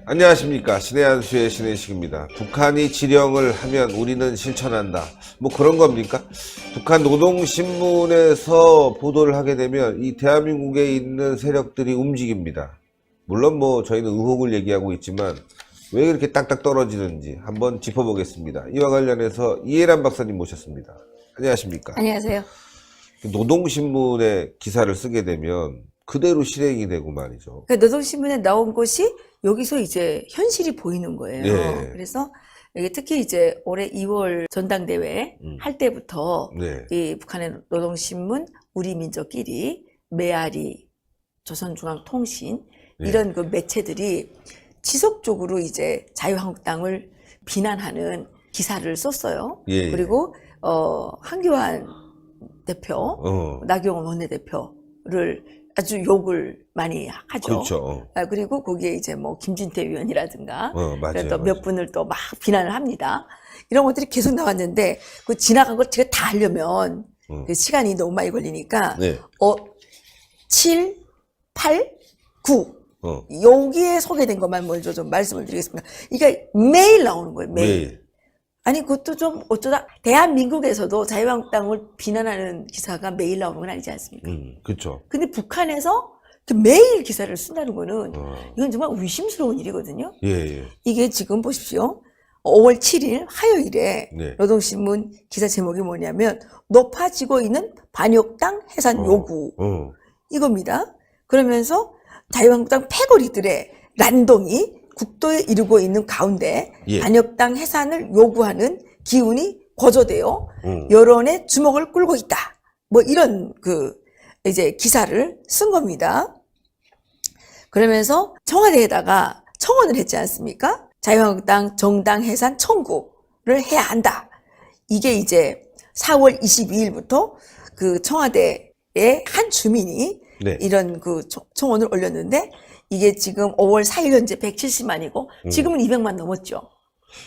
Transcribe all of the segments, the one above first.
안녕하십니까. 신의 한수의 신의식입니다. 북한이 지령을 하면 우리는 실천한다. 뭐 그런 겁니까? 북한 노동신문에서 보도를 하게 되면 이 대한민국에 있는 세력들이 움직입니다. 물론 뭐 저희는 의혹을 얘기하고 있지만 왜 그렇게 딱딱 떨어지는지 한번 짚어보겠습니다. 이와 관련해서 이해란 박사님 모셨습니다. 안녕하십니까? 안녕하세요. 노동신문의 기사를 쓰게 되면 그대로 실행이 되고 말이죠. 그러니까 노동신문에 나온 것이 여기서 이제 현실이 보이는 거예요. 네. 그래서 이게 특히 이제 올해 2월 전당대회 할 때부터 네. 이 북한의 노동신문, 우리민족끼리, 메아리, 조선중앙통신 네. 이런 그 매체들이 지속적으로 이제 자유한국당을 비난하는 기사를 썼어요. 예. 그리고 한교안 대표, 나경원 원내대표를 아주 욕을 많이 하죠. 그렇죠. 그리고 거기에 이제 뭐 김진태 위원이라든가 맞아요, 또 몇 분을 또 막 비난을 합니다. 이런 것들이 계속 나왔는데 그 지나간 걸 제가 다 하려면 그 시간이 너무 많이 걸리니까 네. 7, 8, 9 여기에 소개된 것만 먼저 좀 말씀을 드리겠습니다. 이게 매일 나오는 거예요. 매일. 아니 그것도 좀 어쩌다 대한민국에서도 자유한국당을 비난하는 기사가 매일 나오는 건 아니지 않습니까? 그렇죠. 근데 북한에서 매일 기사를 쓴다는 거는 이건 정말 의심스러운 일이거든요. 예. 이게 지금 보십시오. 5월 7일 화요일에 네. 노동신문 기사 제목이 뭐냐면 높아지고 있는 반역당 해산 요구 이겁니다. 그러면서 자유한국당 패거리들의 난동이 국도에 이르고 있는 가운데 반역당 해산을 요구하는 기운이 고조되어 여론의 주목을 끌고 있다. 뭐 이런 이제 기사를 쓴 겁니다. 그러면서 청와대에다가 청원을 했지 않습니까? 자유한국당 정당 해산 청구를 해야 한다. 이게 이제 4월 22일부터 그 청와대의 한 주민이 이런 청원을 올렸는데 이게 지금 5월 4일 현재 170만이고 지금은 200만 넘었죠.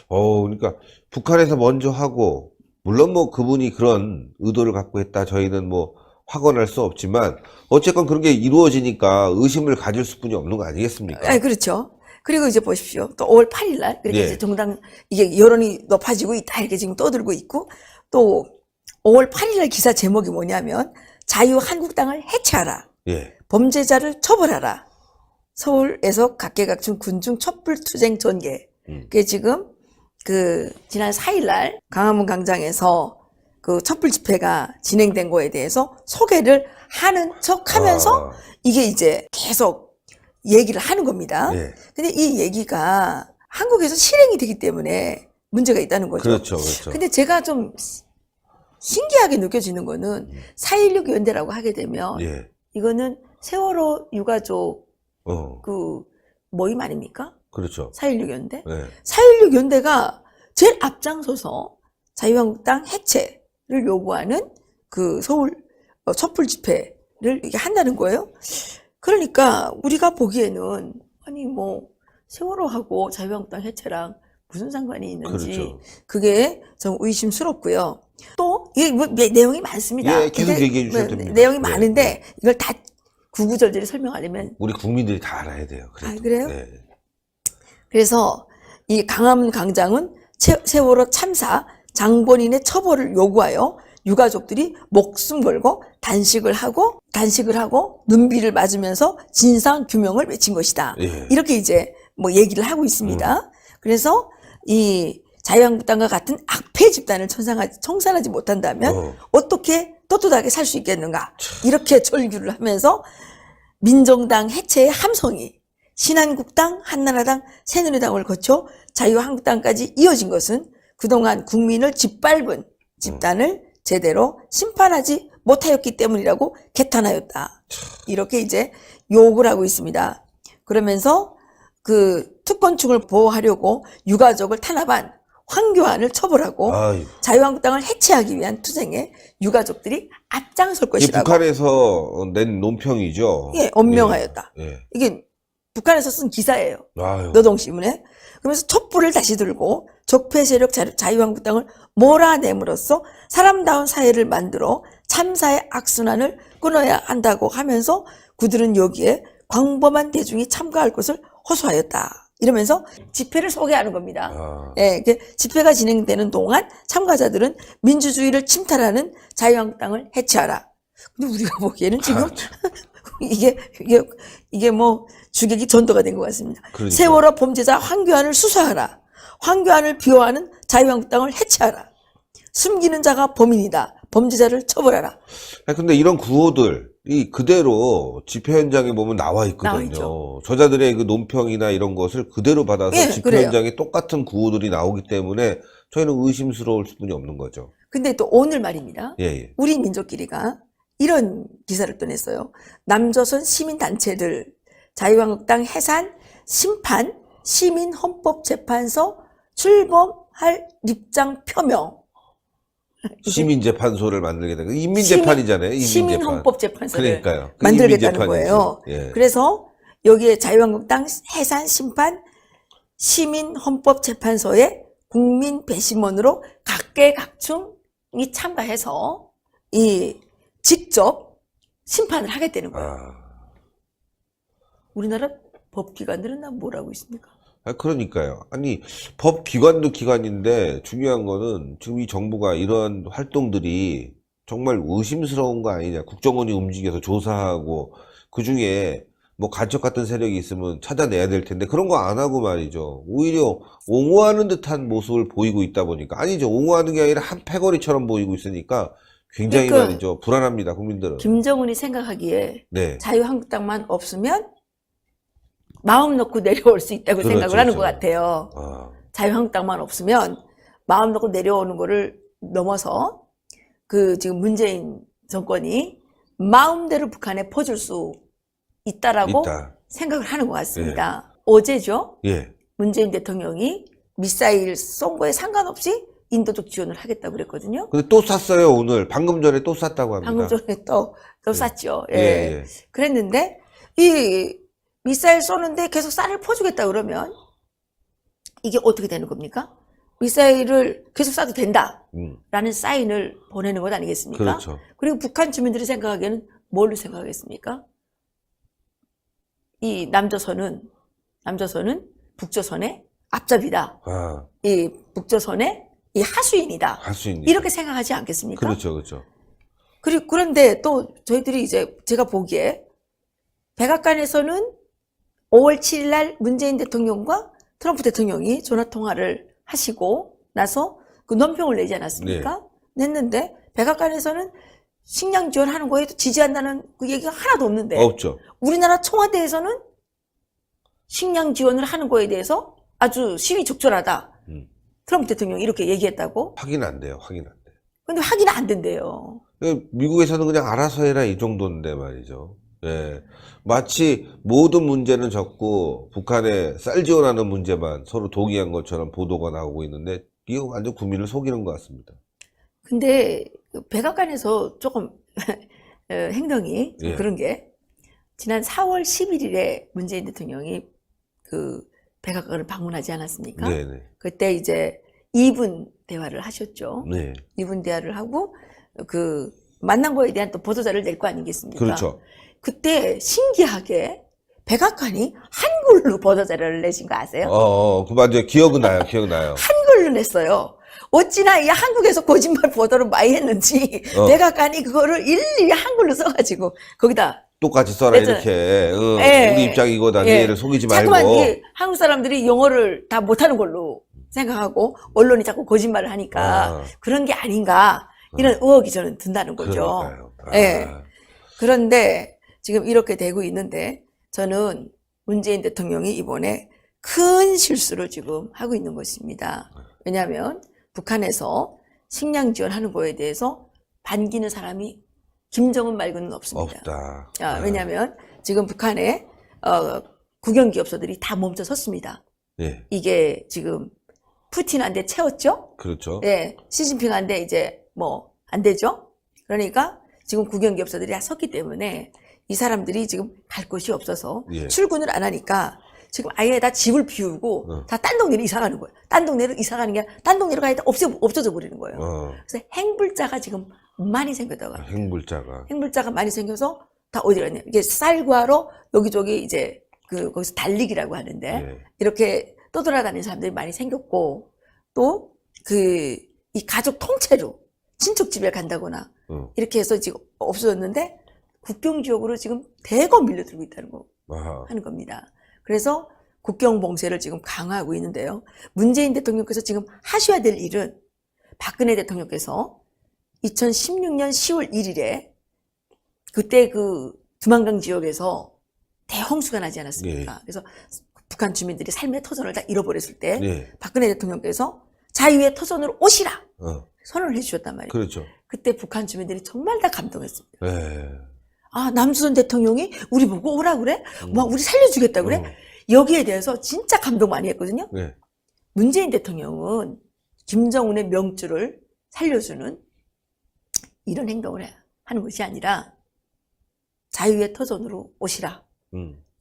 그러니까 북한에서 먼저 하고 물론 뭐 그분이 그런 의도를 갖고 했다 저희는 뭐 확언할 수 없지만 어쨌건 그런 게 이루어지니까 의심을 가질 수뿐이 없는 거 아니겠습니까? 그렇죠. 그리고 이제 보십시오. 또 5월 8일 날 그렇게 이제 정당 이게 여론이 높아지고 있다 이렇게 지금 떠들고 있고 또 5월 8일 날 기사 제목이 뭐냐면 자유한국당을 해체하라. 범죄자를 처벌하라. 서울에서 각계각층 군중 촛불투쟁 전개. 그게 지금 지난 4일 날 광화문 광장에서 그 촛불 집회가 진행된 거에 대해서 소개를 하는 척 하면서 이게 이제 계속 얘기를 하는 겁니다. 근데 이 얘기가 한국에서 실행이 되기 때문에 문제가 있다는 거죠. 그렇죠. 근데 제가 좀 신기하게 느껴지는 거는 4.16 연대라고 하게 되면 이거는 세월호 유가족 모임 아닙니까? 그렇죠. 4.16 연대? 4.16 연대가 제일 앞장서서 자유한국당 해체를 요구하는 서울 촛불 집회를 이렇게 한다는 거예요. 그러니까 우리가 보기에는 아니 뭐 세월호하고 자유한국당 해체랑 무슨 상관이 있는지 그게 좀 의심스럽고요. 또 이게 뭐 내용이 많습니다. 계속 얘기해 주셔도 됩니다. 내용이 많은데 이걸 다 구구절절히 설명하려면 우리 국민들이 다 알아야 돼요. 그래요? 그래서 이 광화문 광장은 세월호 참사 장본인의 처벌을 요구하여 유가족들이 목숨 걸고 단식을 하고 눈비를 맞으면서 진상 규명을 외친 것이다. 이렇게 이제 뭐 얘기를 하고 있습니다. 그래서 이 자유한국당과 같은 악패 집단을 청산하지 못한다면 어떻게 떳떳하게 살 수 있겠는가? 이렇게 절규를 하면서 민정당 해체의 함성이 신한국당, 한나라당, 새누리당을 거쳐 자유한국당까지 이어진 것은 그동안 국민을 짓밟은 집단을 제대로 심판하지 못하였기 때문이라고 개탄하였다. 이렇게 이제 욕을 하고 있습니다. 그러면서 특권층을 보호하려고 유가족을 탄압한 황교안을 처벌하고 아유. 자유한국당을 해체하기 위한 투쟁에 유가족들이 앞장설 이 것이라고. 북한에서 낸 논평이죠. 예, 엄명하였다. 예. 이게 북한에서 쓴 기사예요. 아유. 노동신문에. 그러면서 촛불을 다시 들고 적폐 세력 자유한국당을 몰아냄으로써 사람다운 사회를 만들어 참사의 악순환을 끊어야 한다고 하면서 그들은 여기에 광범한 대중이 참가할 것을 호소하였다. 이러면서 집회를 소개하는 겁니다. 아. 예, 집회가 진행되는 동안 참가자들은 민주주의를 침탈하는 자유한국당을 해체하라. 근데 우리가 보기에는 지금 이게 뭐 주객이 전도가 된 것 같습니다. 그러니까요. 세월호 범죄자 황교안을 수사하라. 황교안을 비호하는 자유한국당을 해체하라. 숨기는 자가 범인이다. 범죄자를 처벌하라. 근데 이런 구호들이 그대로 집회 현장에 보면 나와 나와 있거든요. 있죠. 저자들의 그 논평이나 이런 것을 그대로 받아서 예, 집회 그래요. 현장에 똑같은 구호들이 나오기 때문에 저희는 의심스러울 수뿐이 없는 거죠. 근데 또 오늘 말입니다. 예, 예. 우리 민족끼리가 이런 기사를 또 냈어요. 남조선 시민단체들 자유한국당 해산 심판 시민헌법재판소 출범할 입장 표명. 시민재판소를 만들게 된 거. 인민재판이잖아요. 인민재판. 시민헌법재판소를 그러니까요. 만들겠다는 인민재판이지. 거예요. 예. 그래서 여기에 자유한국당 해산 심판 시민헌법재판소에 국민 배심원으로 각계각층이 참가해서 이 직접 심판을 하겠다는 거예요. 아. 우리나라 법기관들은 나 뭐라고 있습니까? 그러니까요. 아니, 법기관도 기관인데 중요한 거는 지금 이 정부가 이런 활동들이 정말 의심스러운 거 아니냐. 국정원이 움직여서 조사하고 그 중에 뭐 간첩 같은 세력이 있으면 찾아내야 될 텐데 그런 거 안 하고 말이죠. 오히려 옹호하는 듯한 모습을 보이고 있다 보니까 아니죠. 옹호하는 게 아니라 한 패거리처럼 보이고 있으니까 굉장히 그러니까 말이죠. 불안합니다. 국민들은. 김정은이 생각하기에 네. 자유한국당만 없으면 마음 놓고 내려올 수 있다고 그렇죠, 생각을 하는 그렇죠. 것 같아요. 아, 자유한국당만 없으면 마음 놓고 내려오는 거를 넘어서 그 지금 문재인 정권이 마음대로 북한에 퍼줄 수 있다라고 있다. 생각을 하는 것 같습니다. 어제죠. 예. 문재인 대통령이 미사일 쏜 거에 상관없이 인도적 지원을 하겠다고 그랬거든요. 근데 또 쐈어요, 오늘. 방금 전에 또 쐈다고 합니다. 방금 전에 또 쐈죠. 예. 예. 그랬는데 이 미사일 쏘는데 계속 쌀을 퍼주겠다 그러면 이게 어떻게 되는 겁니까? 미사일을 계속 쏴도 된다라는 사인을 보내는 것 아니겠습니까? 그렇죠. 그리고 북한 주민들이 생각하기에는 뭘로 생각하겠습니까? 이 남조선은 북조선의 앞잡이다. 아, 이 북조선의 이 하수인이다. 할 수 있는. 이렇게 생각하지 않겠습니까? 그렇죠, 그렇죠. 그런데 또 저희들이 이제 제가 보기에 백악관에서는 5월 7일 날 문재인 대통령과 트럼프 대통령이 전화 통화를 하시고 나서 그 논평을 내지 않았습니까? 냈는데 백악관에서는 식량 지원하는 거에 지지한다는 그 얘기가 하나도 없는데 없죠. 우리나라 청와대에서는 식량 지원을 하는 거에 대해서 아주 시위 적절하다. 트럼프 대통령이 이렇게 얘기했다고? 확인 안 돼요, 확인 안 돼요. 근데 확인 안 된대요. 미국에서는 그냥 알아서 해라 이 정도인데 말이죠. 예. 마치 모든 문제는 적고 북한에 쌀 지원하는 문제만 서로 동의한 것처럼 보도가 나오고 있는데 이거 완전 국민을 속이는 것 같습니다. 근데 백악관에서 조금 행동이 좀 예. 그런 게 지난 4월 11일에 문재인 대통령이 그 백악관을 방문하지 않았습니까? 네네. 그때 이제 2분 대화를 하셨죠. 네. 2분 대화를 하고 그 만난 거에 대한 또 보도자를 낼 거 아니겠습니까? 그렇죠. 그때 신기하게 백악관이 한글로 보도자료를 내신 거 아세요? 그 맞아요. 기억은 나요, 기억나요. 한글로 냈어요. 어찌나 이 한국에서 거짓말 보도를 많이 했는지 백악관이 그거를 일일이 한글로 써가지고 거기다 똑같이 써라, 냈잖아요. 이렇게. 예. 우리 입장이 이거다. 예. 얘를 속이지 말고. 자꾸만 이게 한국 사람들이 영어를 다 못하는 걸로 생각하고 언론이 자꾸 거짓말을 하니까 그런 게 아닌가 이런 의혹이 저는 든다는 거죠. 그러니까요. 예. 그런데 지금 이렇게 되고 있는데 저는 문재인 대통령이 이번에 큰 실수를 지금 하고 있는 것입니다. 왜냐하면 북한에서 식량 지원하는 거에 대해서 반기는 사람이 김정은 말고는 없습니다. 없다. 왜냐하면 지금 북한에 국영기업소들이 다 멈춰섰습니다. 예. 이게 지금 푸틴한테 채웠죠. 그렇죠. 예, 시진핑한테 이제 뭐 안 되죠. 그러니까 지금 국영기업사들이 다 섰기 때문에 이 사람들이 지금 갈 곳이 없어서 예. 출근을 안 하니까 지금 아예 다 집을 비우고 다 딴 동네로 이사 가는 거예요. 딴 동네로 이사 가는 게 아니라 딴 동네로 가야 돼 없어져 버리는 거예요. 그래서 행불자가 지금 많이 생겼다고 합니다. 행불자가 많이 생겨서 다 어디 갔냐. 이게 쌀 구하러 여기저기 이제 거기서 달리기라고 하는데 예. 이렇게 떠돌아다니는 사람들이 많이 생겼고 또 이 가족 통째로 친척 집에 간다거나 이렇게 해서 지금 없어졌는데 국경 지역으로 지금 대거 밀려들고 있다는 거 하는 겁니다. 그래서 국경 봉쇄를 지금 강화하고 있는데요. 문재인 대통령께서 지금 하셔야 될 일은 박근혜 대통령께서 2016년 10월 1일에 그때 두만강 지역에서 대홍수가 나지 않았습니까? 네. 그래서 북한 주민들이 삶의 터전을 다 잃어버렸을 때 네. 박근혜 대통령께서 자유의 터전으로 오시라 선언을 해주셨단 말이에요. 그렇죠. 그때 북한 주민들이 정말 다 감동했습니다. 네. 아, 남수선 대통령이 우리 보고 오라 그래? 막 우리 살려주겠다 그래? 여기에 대해서 진짜 감동 많이 했거든요. 네. 문재인 대통령은 김정은의 명주를 살려주는 이런 행동을 하는 것이 아니라 자유의 터전으로 오시라.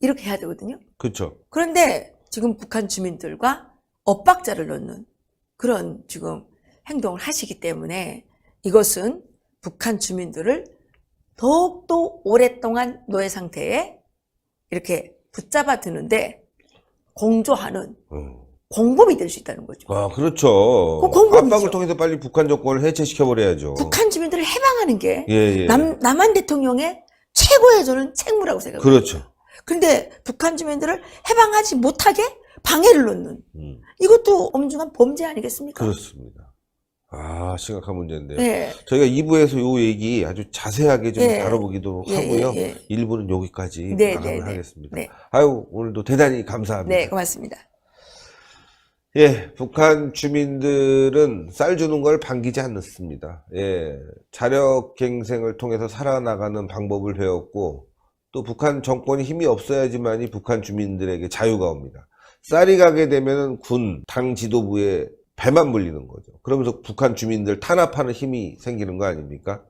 이렇게 해야 되거든요. 그렇죠. 그런데 지금 북한 주민들과 엇박자를 놓는 그런 지금 행동을 하시기 때문에 이것은 북한 주민들을 더욱더 오랫동안 노예 상태에 이렇게 붙잡아 두는데 공조하는 공범이 될 수 있다는 거죠. 아, 그렇죠. 그 공범이죠. 압박을 통해서 빨리 북한 정권을 해체시켜버려야죠. 북한 주민들을 해방하는 게 예. 남한 대통령의 최고의 저는 책무라고 생각합니다. 그렇죠. 그런데 북한 주민들을 해방하지 못하게 방해를 놓는 이것도 엄중한 범죄 아니겠습니까? 그렇습니다. 아, 심각한 문제인데요. 네. 저희가 2부에서 요 얘기 아주 자세하게 좀 예. 다뤄보기도 예, 하고요. 예, 예. 1부는 여기까지 네, 마감을 네, 네. 하겠습니다. 네. 아유, 오늘도 대단히 감사합니다. 네, 고맙습니다. 예, 북한 주민들은 쌀 주는 걸 반기지 않습니다. 예, 자력갱생을 통해서 살아나가는 방법을 배웠고, 또 북한 정권이 힘이 없어야지만이 북한 주민들에게 자유가 옵니다. 쌀이 가게 되면은 군, 당 지도부에 배만 물리는 거죠. 그러면서 북한 주민들 탄압하는 힘이 생기는 거 아닙니까?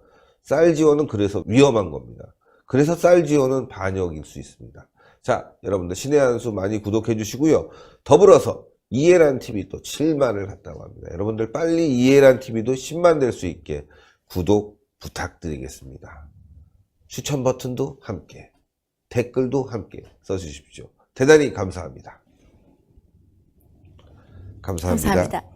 쌀 지원은 그래서 위험한 겁니다. 그래서 쌀 지원은 반역일 수 있습니다. 자, 여러분들 신의 한 수 많이 구독해 주시고요. 더불어서 이해란 TV 또 7만을 갔다고 합니다. 여러분들 빨리 이해란 TV도 10만 될 수 있게 구독 부탁드리겠습니다. 추천 버튼도 함께, 댓글도 함께 써주십시오. 대단히 감사합니다. 감사합니다. 감사합니다.